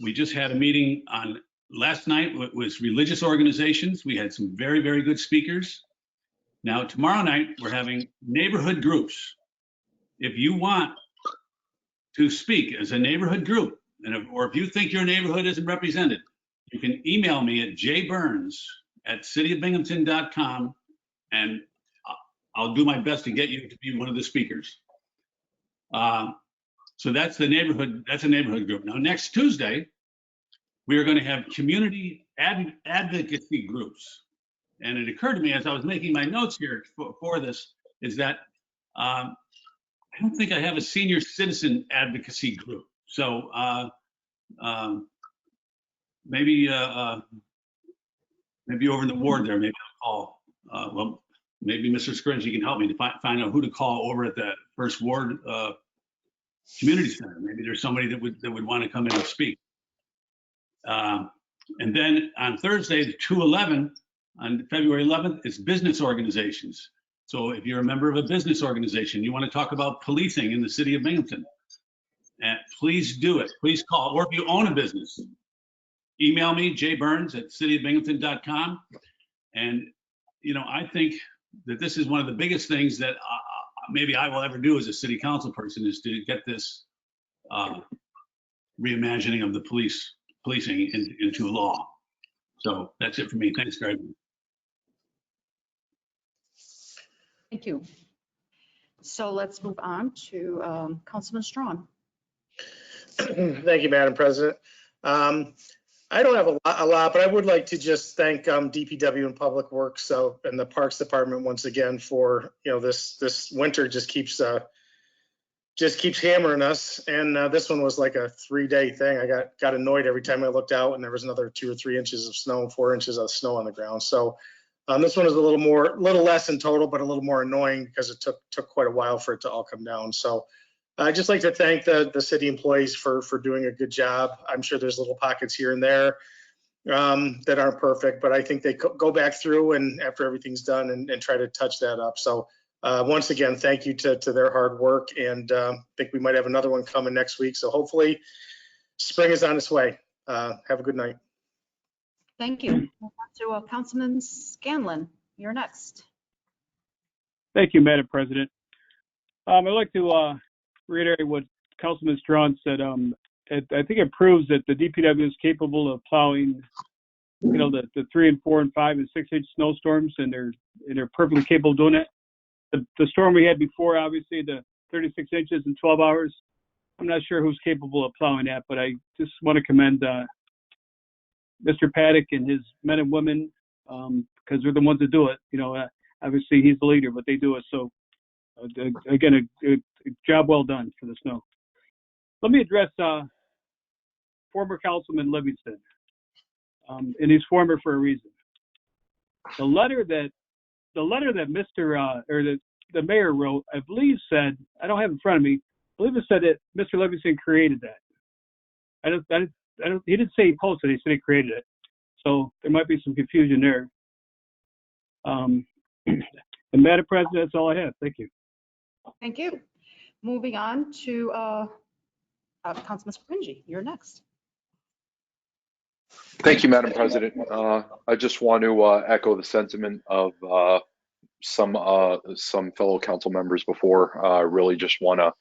We just had a meeting on last night with religious organizations. We had some very, very good speakers. Now, tomorrow night, we're having neighborhood groups. If you want to speak as a neighborhood group, or if you think your neighborhood isn't represented, you can email me at jburns@cityofbinghamton.com, and I'll do my best to get you to be one of the speakers. So that's a neighborhood group. Now, next Tuesday, we are going to have community advocacy groups. And it occurred to me as I was making my notes here for this, is that I don't think I have a senior citizen advocacy group. So maybe over in the ward there, maybe I'll call. Maybe Mr. Scringe, you can help me to find out who to call over at that first ward community center. Maybe there's somebody that would want to come in and speak. And then on Thursday, the 2/11, on February 11th, it's business organizations. So if you're a member of a business organization, you want to talk about policing in the city of Binghamton, please do it. Please call. Or if you own a business, email me, jburns@cityofbinghamton.com. And, you know, I think that this is one of the biggest things that maybe I will ever do as a city council person, is to get this reimagining of the policing into law. So that's it for me. Thanks, guys. Thank you. So let's move on to Councilman Strawn. Thank you, Madam President. I don't have a lot, but I would like to just thank DPW and Public Works and the Parks Department once again for, you know, this winter just keeps hammering us. And this one was like a 3-day thing. I got annoyed every time I looked out and there was another 2 or 3 inches of snow, 4 inches of snow on the ground. So this one is a little less in total, but a little more annoying because it took quite a while for it to all come down. So I'd just like to thank the city employees for doing a good job. I'm sure there's little pockets here and there that aren't perfect, but I think they go back through and after everything's done and try to touch that up. So once again, thank you to their hard work, and I think we might have another one coming next week. So hopefully spring is on its way. Have a good night. Thank you. Move on to Councilman Scanlon. You're next. Thank you, Madam President. I'd like to reiterate what Councilman Strawn said. I think it proves that the DPW is capable of plowing, you know, the 3 and 4 and 5 and 6 inch snowstorms, and they're perfectly capable of doing it. The storm we had before, obviously, the 36 inches in 12 hours, I'm not sure who's capable of plowing that, but I just want to commend Mr. Paddock and his men and women, because they're the ones that do it. You know, obviously he's the leader, but they do it. So again, a job well done for the snow. Let me address former Councilman Livingston, and he's former for a reason. The letter that Mr. or the mayor wrote, I believe said, I don't have it in front of me, I believe it said that Mr. Livingston created that. He didn't say he posted it, he said he created it. So there might be some confusion there. And Madam President, that's all I have. Thank you. Thank you. Moving on to Councilman Springy. You're next. Thank you, Madam President. I just want to echo the sentiment of some fellow council members before. I really just want to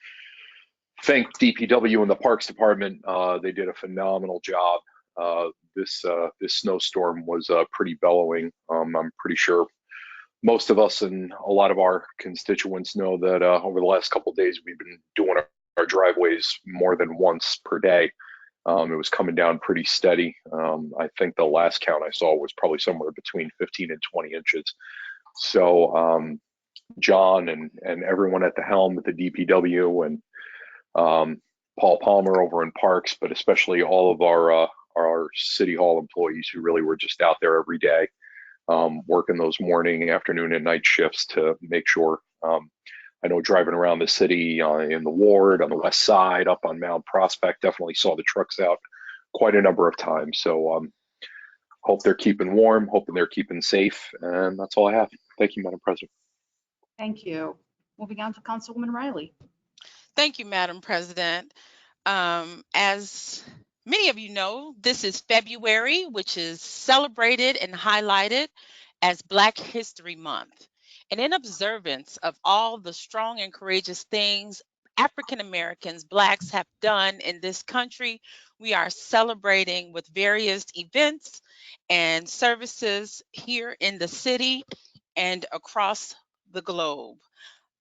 thank DPW and the Parks Department. They did a phenomenal job. This snowstorm was pretty bellowing. I'm pretty sure most of us and a lot of our constituents know that over the last couple of days we've been doing our driveways more than once per day. It was coming down pretty steady. I think the last count I saw was probably somewhere between 15 and 20 inches. So John and everyone at the helm at the DPW and Paul Palmer over in Parks, but especially all of our City Hall employees who really were just out there every day, working those morning, afternoon, and night shifts to make sure. I know driving around the city in the ward, on the west side, up on Mount Prospect, definitely saw the trucks out quite a number of times. So hope they're keeping warm, hoping they're keeping safe, and that's all I have. Thank you, Madam President. Thank you. Moving on to Councilwoman Riley. Thank you, Madam President. As many of you know, this is February, which is celebrated and highlighted as Black History Month. And in observance of all the strong and courageous things African Americans, Blacks have done in this country, we are celebrating with various events and services here in the city and across the globe.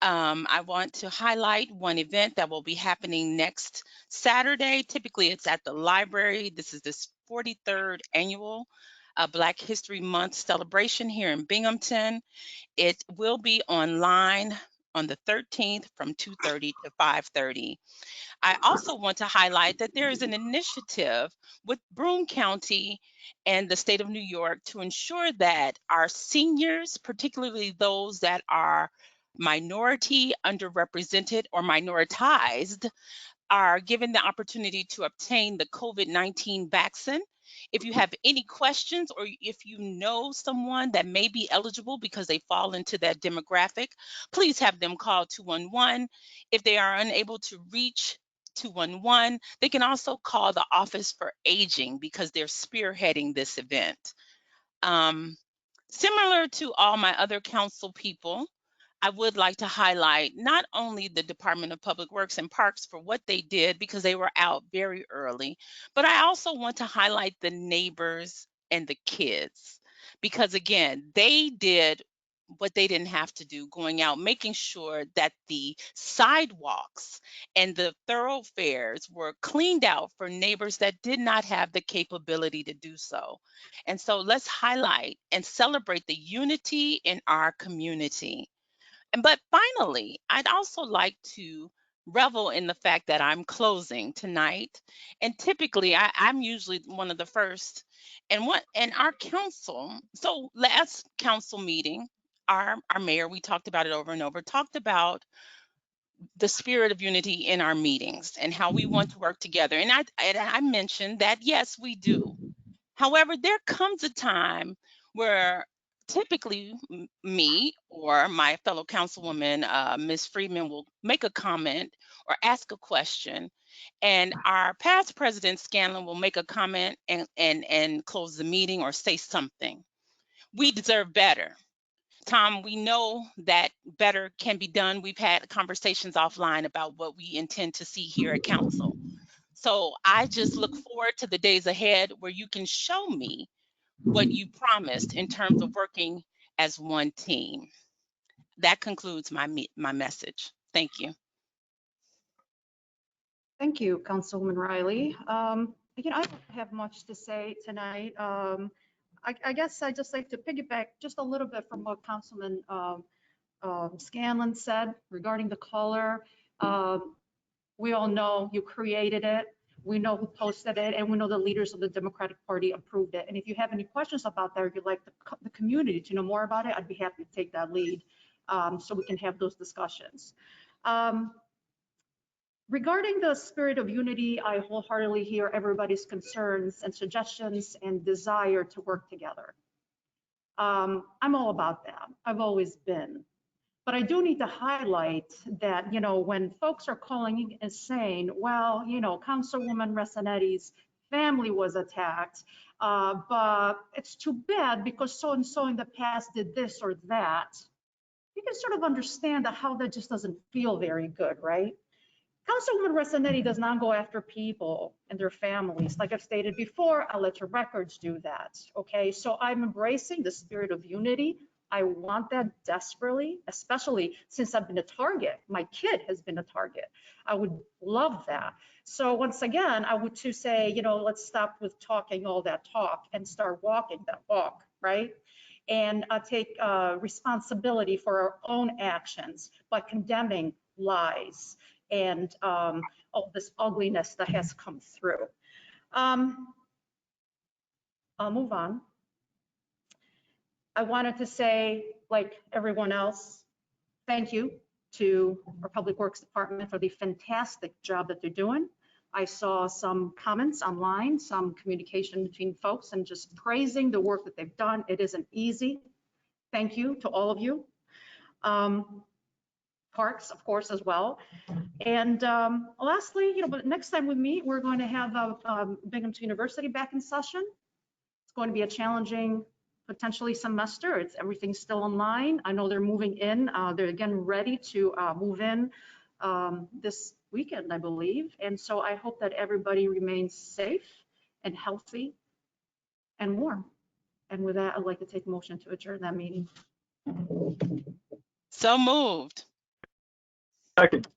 I want to highlight one event that will be happening next Saturday. Typically, it's at the library. This is this 43rd annual Black History Month celebration here in Binghamton. It will be online on the 13th from 2:30 to 5:30. I also want to highlight that there is an initiative with Broome County and the state of New York to ensure that our seniors, particularly those that are minority, underrepresented, or minoritized, are given the opportunity to obtain the COVID-19 vaccine. If you have any questions or if you know someone that may be eligible because they fall into that demographic, please have them call 211. If they are unable to reach 211. They can also call the Office for Aging because they're spearheading this event. Similar to all my other council people, I would like to highlight not only the Department of Public Works and Parks for what they did because they were out very early, but I also want to highlight the neighbors and the kids because, again, they did what they didn't have to do, going out, making sure that the sidewalks and the thoroughfares were cleaned out for neighbors that did not have the capability to do so. And so let's highlight and celebrate the unity in our community. But finally, I'd also like to revel in the fact that I'm closing tonight. And typically I'm usually one of the first. And our council, so last council meeting, our mayor, we talked about it over and over, talked about the spirit of unity in our meetings and how we want to work together. And I mentioned that, yes, we do. However, there comes a time where typically me or my fellow councilwoman, Ms. Friedman, will make a comment or ask a question, and our past president, Scanlon, will make a comment and close the meeting or say something. We deserve better. Tom, we know that better can be done. We've had conversations offline about what we intend to see here at council. So I just look forward to the days ahead where you can show me what you promised in terms of working as one team. That concludes my message. Thank you. Thank you, Councilwoman Riley. I don't have much to say tonight. I guess I'd just like to piggyback just a little bit from what Councilman Scanlon said regarding the color. We all know you created it. We know who posted it, and we know the leaders of the Democratic Party approved it. And if you have any questions about that, or you'd like the community to know more about it, I'd be happy to take that lead so we can have those discussions. Regarding the spirit of unity, I wholeheartedly hear everybody's concerns and suggestions and desire to work together. I'm all about that. I've always been. But I do need to highlight that, when folks are calling and saying, well, Councilwoman Resanetti's family was attacked, but it's too bad because so-and-so in the past did this or that, you can sort of understand how that just doesn't feel very good, right? Councilwoman Resanetti does not go after people and their families. Like I've stated before, I'll let your records do that, okay? So I'm embracing the spirit of unity. I want that desperately, especially since I've been a target. My kid has been a target. I would love that. So once again, I would to say, let's stop with talking all that talk and start walking that walk, right? And take responsibility for our own actions by condemning lies and all this ugliness that has come through. I'll move on. I wanted to say, like everyone else, thank you to our Public Works Department for the fantastic job that they're doing. I saw some comments online, some communication between folks and just praising the work that they've done. It isn't easy. Thank you to all of you. Parks, of course, as well. And lastly, but next time we meet, we're going to have Binghamton University back in session. It's going to be a challenging, potentially semester. Everything's still online. I know they're moving in. They're getting ready to move in this weekend, I believe. And so I hope that everybody remains safe and healthy and warm. And with that, I'd like to take a motion to adjourn that meeting. So moved. Second.